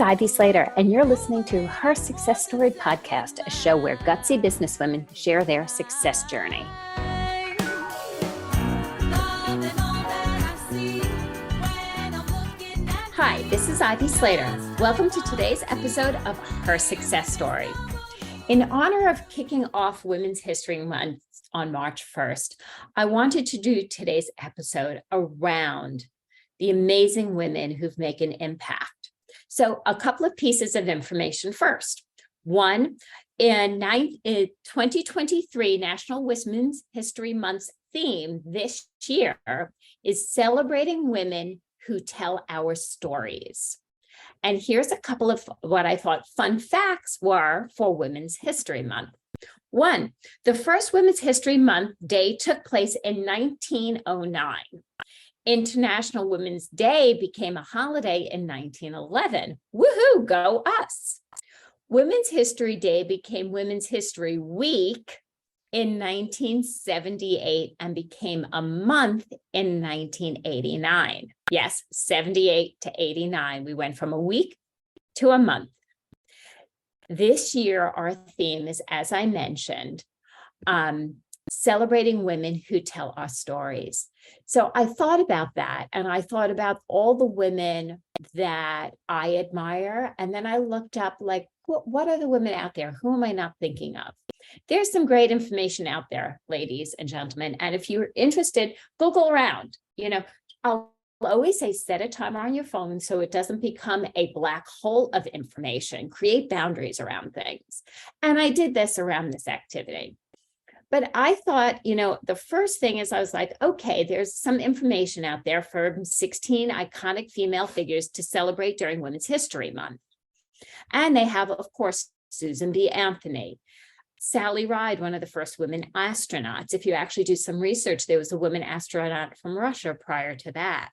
Ivy Slater, and you're listening to Her Success Story podcast, a show where gutsy businesswomen share their success journey. Hi, this is Ivy Slater. Welcome to today's episode of Her Success Story. In honor of kicking off Women's History Month on March 1st, I wanted to do today's episode around the amazing women who've made an impact. So a couple of pieces of information first. One, in 2023 National Women's History Month's theme this year is celebrating women who tell our stories. And here's a couple of what I thought fun facts were for Women's History Month. One, the first Women's History Month Day took place in 1909. International Women's Day became a holiday in 1911. Woohoo, go us. Women's History Day became Women's History Week in 1978 and became a month in 1989. Yes, 78 to 89. We went from a week to a month. This year, our theme is, as I mentioned, celebrating women who tell our stories. So I thought about that, and I thought about all the women that I admire. And then I looked up, like, what are the women out there? Who am I not thinking of? There's some great information out there, ladies and gentlemen. And if you're interested, Google around. I'll always say, set a timer on your phone so it doesn't become a black hole of information. Create boundaries around things. And I did this around this activity. But I thought, the first thing is I was like, okay, there's some information out there for 16 iconic female figures to celebrate during Women's History Month. And they have, of course, Susan B. Anthony, Sally Ride, one of the first women astronauts. If you actually do some research, there was a woman astronaut from Russia prior to that.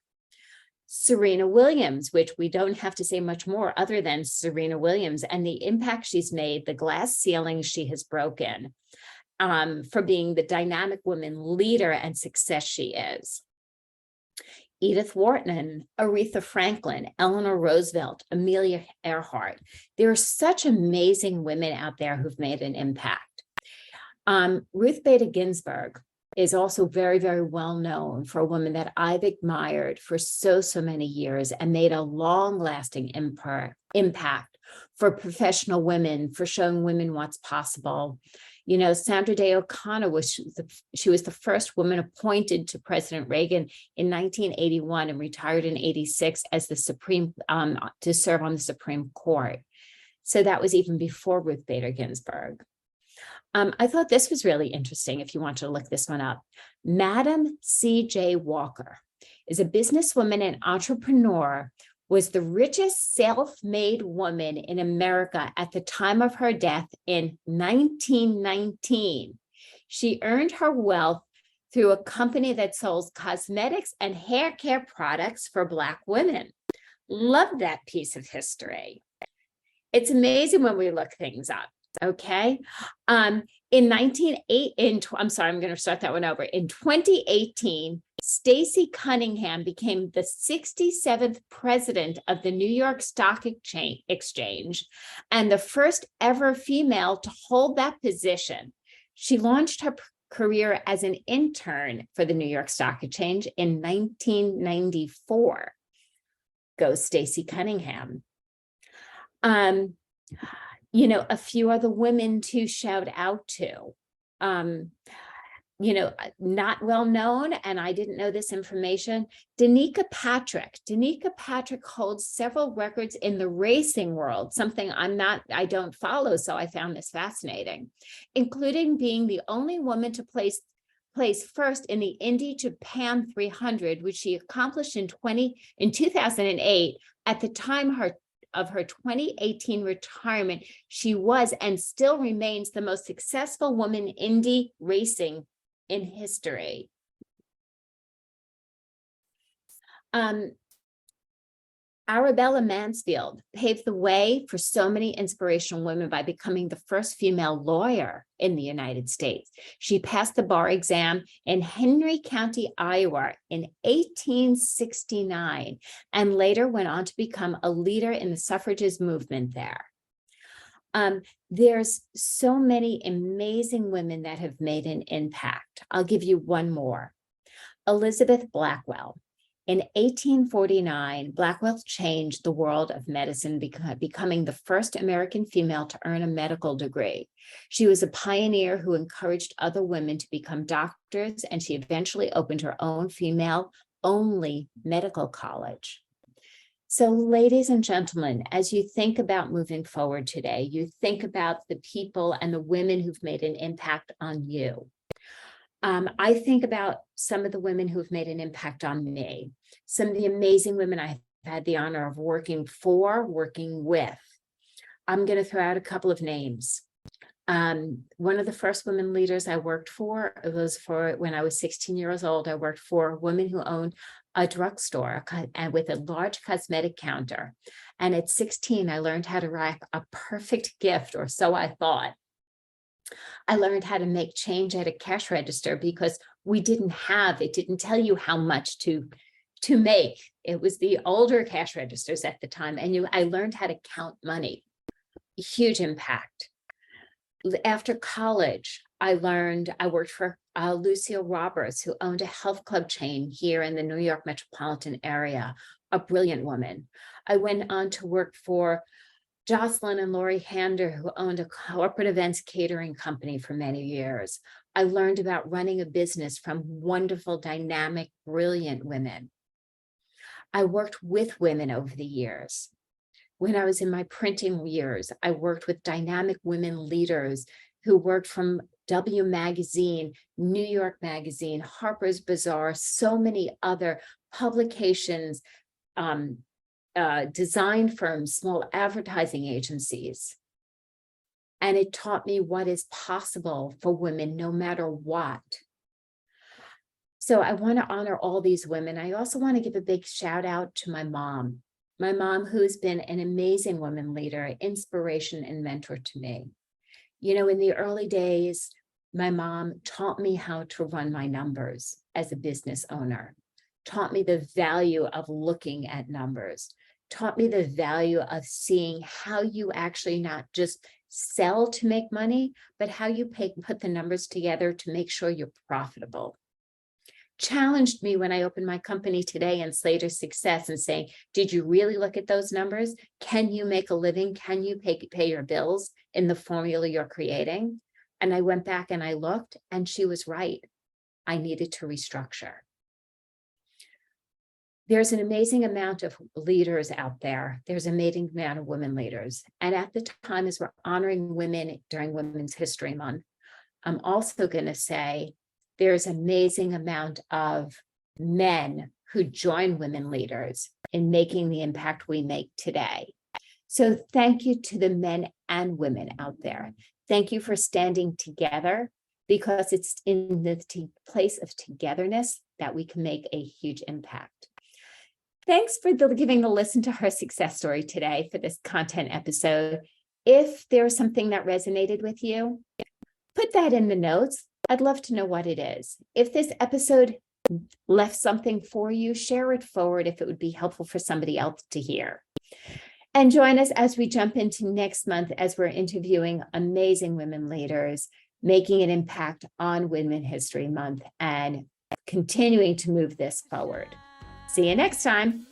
Serena Williams, which we don't have to say much more other than Serena Williams and the impact she's made, the glass ceiling she has broken. For being the dynamic woman leader and success she is. Edith Wharton, Aretha Franklin, Eleanor Roosevelt, Amelia Earhart. There are such amazing women out there who've made an impact. Ruth Bader Ginsburg is also very, very well known for a woman that I've admired for so many years and made a long-lasting impact for professional women, for showing women what's possible. Sandra Day O'Connor she was the first woman appointed to President Reagan in 1981 and retired in 86 as the to serve on the Supreme Court. So that was even before Ruth Bader Ginsburg. I thought this was really interesting if you want to look this one up. Madam C.J. Walker is a businesswoman and entrepreneur, was the richest self-made woman in America at the time of her death in 1919. She earned her wealth through a company that sold cosmetics and hair care products for Black women. Love that piece of history. It's amazing when we look things up, okay? I'm going to start that one over. In 2018, Stacey Cunningham became the 67th president of the New York Stock Exchange and the first ever female to hold that position. She launched her career as an intern for the New York Stock Exchange in 1994. Go Stacey Cunningham. A few other women to shout out to. Not well known, and I didn't know this information. Danica Patrick. Danica Patrick holds several records in the racing world, something I don't follow, so I found this fascinating, including being the only woman to place first in the Indy Japan 300, which she accomplished in 2008. At the time of her 2018 retirement, she was and still remains the most successful woman in Indy racing in history. Arabella Mansfield paved the way for so many inspirational women by becoming the first female lawyer in the United States. She passed the bar exam in Henry County, Iowa in 1869, and later went on to become a leader in the suffragist movement there. There's so many amazing women that have made an impact. I'll give you one more. Elizabeth Blackwell. In 1849, Blackwell changed the world of medicine, becoming the first American female to earn a medical degree. She was a pioneer who encouraged other women to become doctors, and she eventually opened her own female-only medical college. So, ladies and gentlemen, as you think about moving forward today, you think about the people and the women who've made an impact on you. I think about some of the women who've made an impact on me, some of the amazing women I've had the honor of working with. I'm going to throw out a couple of names. One of the first women leaders I worked for, it was for when I was 16 years old. I worked for a woman who owned a drugstore and with a large cosmetic counter. And at 16, I learned how to wrap a perfect gift, or so I thought. I learned how to make change at a cash register because it didn't tell you how much to make. It was the older cash registers at the time. And I learned how to count money. Huge impact. After college, I worked for Lucille Roberts, who owned a health club chain here in the New York metropolitan area, a brilliant woman. I went on to work for Jocelyn and Lori Hander, who owned a corporate events catering company for many years. I learned about running a business from wonderful, dynamic, brilliant women. I worked with women over the years. When I was in my printing years, I worked with dynamic women leaders who worked from W Magazine, New York Magazine, Harper's Bazaar, so many other publications, design firms, small advertising agencies. And it taught me what is possible for women no matter what. So I want to honor all these women. I also want to give a big shout out to my mom, who's been an amazing woman leader, inspiration and mentor to me. You know, in the early days, my mom taught me how to run my numbers as a business owner, taught me the value of looking at numbers, taught me the value of seeing how you actually not just sell to make money, but how you put the numbers together to make sure you're profitable. Challenged me when I opened my company today in Slater Success and saying, did you really look at those numbers? Can you make a living? Can you pay your bills in the formula you're creating? And I went back and I looked, and she was right. I needed to restructure. There's an amazing amount of leaders out there. There's an amazing amount of women leaders. And at the time, as we're honoring women during Women's History Month, I'm also going to say there's an amazing amount of men who join women leaders in making the impact we make today. So thank you to the men and women out there. Thank you for standing together, because it's in the place of togetherness that we can make a huge impact. Thanks for giving a listen to her success story today for this content episode. If there's something that resonated with you, put that in the notes. I'd love to know what it is. If this episode left something for you, share it forward if it would be helpful for somebody else to hear. And join us as we jump into next month as we're interviewing amazing women leaders, making an impact on Women's History Month and continuing to move this forward. See you next time.